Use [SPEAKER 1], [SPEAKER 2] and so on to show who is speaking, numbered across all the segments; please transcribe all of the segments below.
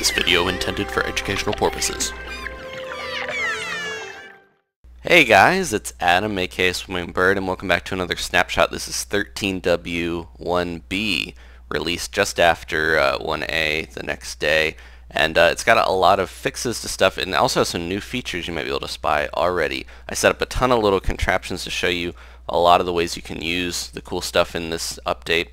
[SPEAKER 1] This video intended for educational purposes. Hey guys, it's Adam, aka Swimming Bird, and welcome back to another snapshot. This is 13W1B, released just after 1A the next day, and it's got a lot of fixes to stuff, and also some new features you might be able to spy already. I set up a ton of little contraptions to show you a lot of the ways you can use the cool stuff in this update,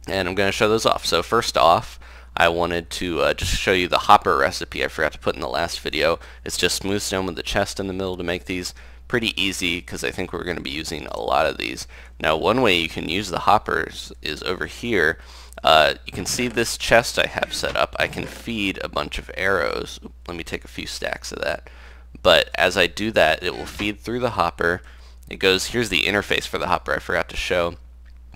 [SPEAKER 1] and I'm going to show those off. So first off, I wanted to just show you the hopper recipe I forgot to put in the last video. It's just smooth stone with the chest in the middle to make these. Pretty easy because I think we're going to be using a lot of these. Now one way you can use the hoppers is over here. You can see this chest I have set up. I can feed a bunch of arrows. Let me take a few stacks of that. But as I do that, it will feed through the hopper. It goes, here's the interface for the hopper I forgot to show.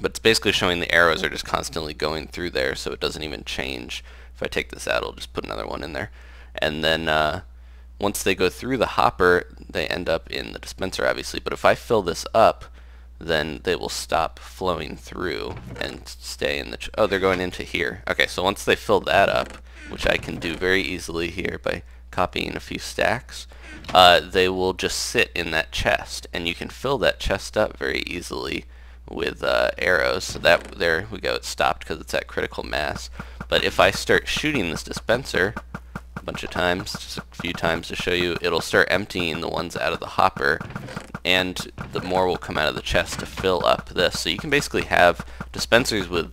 [SPEAKER 1] But it's basically showing the arrows are just constantly going through there, so it doesn't even change. If I take this out, I'll just put another one in there. And then once they go through the hopper, they end up in the dispenser, obviously. But if I fill this up, then they will stop flowing through and stay in the... oh, they're going into here. Okay, so once they fill that up, which I can do very easily here by copying a few stacks, they will just sit in that chest. And you can fill that chest up very easily with arrows. So that, there we go, it stopped because it's at critical mass. But if I start shooting this dispenser a bunch of times, just a few times to show you, it'll start emptying the ones out of the hopper, and the more will come out of the chest to fill up this. So you can basically have dispensers with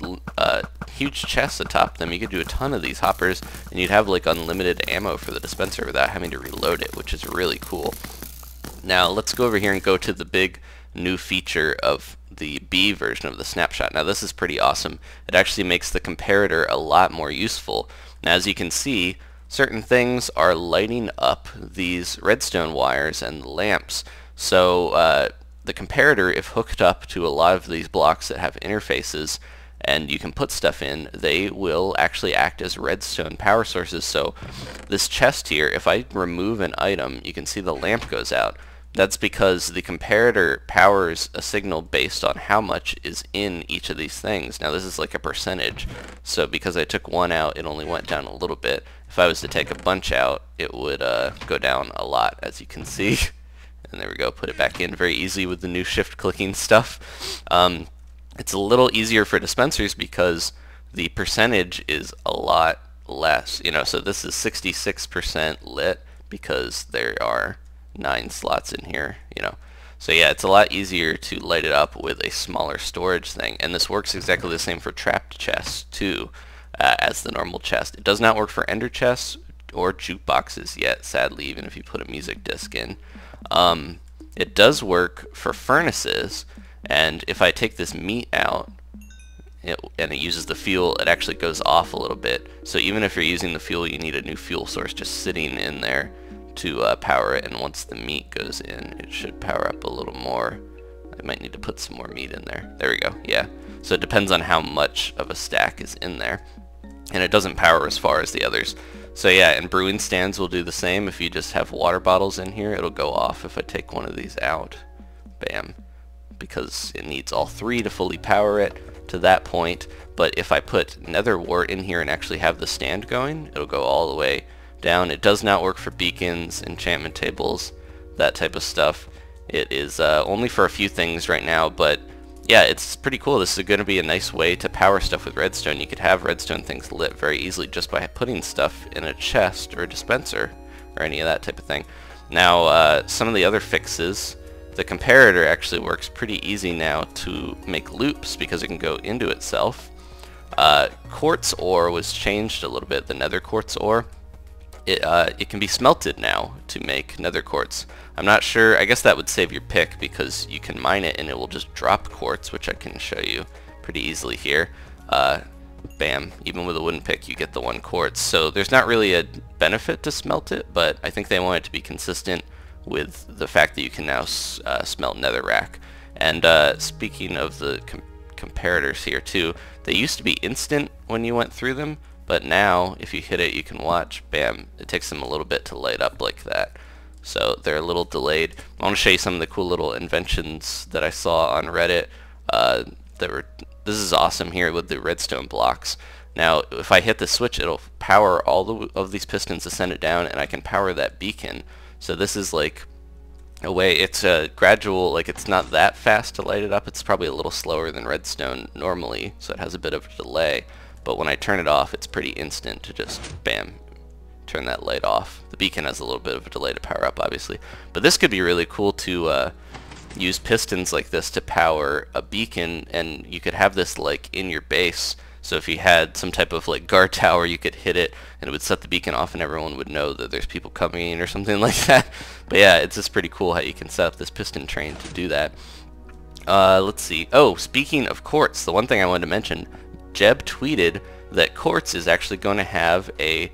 [SPEAKER 1] huge chests atop them. You could do a ton of these hoppers, and you'd have like unlimited ammo for the dispenser without having to reload it, which is really cool. Now let's go over here and go to the big new feature of the B version of the snapshot. Now this is pretty awesome. It actually makes the comparator a lot more useful. Now as you can see, certain things are lighting up these redstone wires and lamps. So the comparator, if hooked up to a lot of these blocks that have interfaces and you can put stuff in, they will actually act as redstone power sources. So this chest here, if I remove an item, you can see the lamp goes out. That's because the comparator powers a signal based on how much is in each of these things. Now this is like a percentage, so because I took one out, it only went down a little bit. If I was to take a bunch out, it would go down a lot, as you can see. And there we go, put it back in very easily with the new shift clicking stuff. It's a little easier for dispensers because the percentage is a lot less. You know, so this is 66% lit because there are 9 slots in here, you know. So yeah, it's a lot easier to light it up with a smaller storage thing, and this works exactly the same for trapped chests too, as the normal chest. It does not work for ender chests or jukeboxes yet, sadly, even if you put a music disc in. It does work for furnaces, and if I take this meat out and it uses the fuel, it actually goes off a little bit. So even if you're using the fuel, you need a new fuel source just sitting in there to power it, and once the meat goes in, it should power up a little more. I might need to put some more meat in there. There we go, yeah. So it depends on how much of a stack is in there, and it doesn't power as far as the others. So yeah, and brewing stands will do the same. If you just have water bottles in here, it'll go off if I take one of these out. Bam. Because it needs all 3 to fully power it to that point. But if I put nether wart in here and actually have the stand going, it'll go all the way down. It does not work for beacons, enchantment tables, that type of stuff. It is only for a few things right now, but yeah, it's pretty cool. This is going to be a nice way to power stuff with redstone. You could have redstone things lit very easily just by putting stuff in a chest or a dispenser or any of that type of thing. Now some of the other fixes, the comparator actually works pretty easy now to make loops because it can go into itself. Quartz ore was changed a little bit, the nether quartz ore. It can be smelted now to make nether quartz. I'm not sure, I guess that would save your pick because you can mine it and it will just drop quartz, which I can show you pretty easily here. Bam, even with a wooden pick you get the 1 quartz. So there's not really a benefit to smelt it, but I think they want it to be consistent with the fact that you can now smelt netherrack. And speaking of the comparators here too, they used to be instant when you went through them, but now if you hit it you can watch, bam, it takes them a little bit to light up like that. So they're a little delayed. I want to show you some of the cool little inventions that I saw on Reddit. This is awesome here with the redstone blocks. Now, if I hit the switch, it'll power all of these pistons to send it down, and I can power that beacon. So this is like a way, it's a gradual, like it's not that fast to light it up. It's probably a little slower than redstone normally, so it has a bit of a delay. But when I turn it off, it's pretty instant to just, bam, turn that light off. The beacon has a little bit of a delay to power up, obviously. But this could be really cool to use pistons like this to power a beacon, and you could have this like in your base. So if you had some type of like guard tower, you could hit it and it would set the beacon off and everyone would know that there's people coming in or something like that. But yeah, it's just pretty cool how you can set up this piston train to do that. Let's see. Oh, speaking of Quartz, the one thing I wanted to mention, Jeb tweeted that Quartz is actually going to have a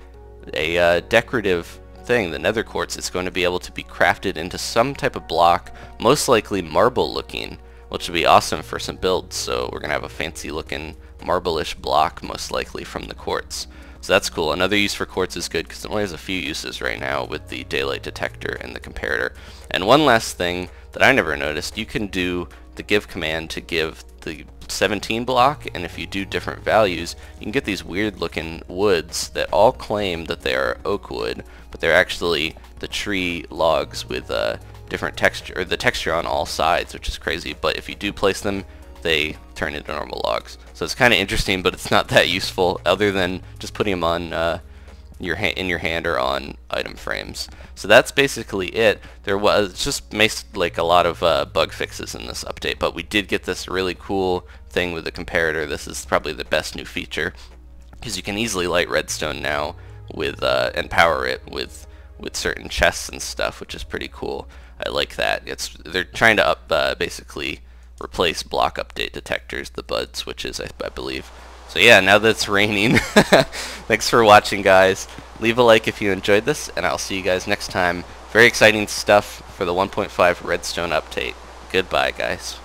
[SPEAKER 1] decorative thing. The nether quartz is going to be able to be crafted into some type of block, most likely marble looking, which would be awesome for some builds. So we're going to have a fancy looking marble-ish block, most likely from the quartz. So that's cool. Another use for quartz is good because it only has a few uses right now with the daylight detector and the comparator. And one last thing that I never noticed, you can do the give command to give the 17 block, and if you do different values, you can get these weird looking woods that all claim that they are oak wood, but they're actually the tree logs with different texture, or the texture on all sides, which is crazy. But if you do place them, they turn into normal logs. So it's kind of interesting, but it's not that useful other than just putting them on in your hand or on item frames. So that's basically it. There was just like a lot of bug fixes in this update, but we did get this really cool thing with the comparator. This is probably the best new feature because you can easily light redstone now with and power it with certain chests and stuff, which is pretty cool. I like that. They're trying to basically replace block update detectors, the bud switches, I believe. So yeah, now that it's raining, thanks for watching, guys. Leave a like if you enjoyed this, and I'll see you guys next time. Very exciting stuff for the 1.5 redstone update. Goodbye, guys.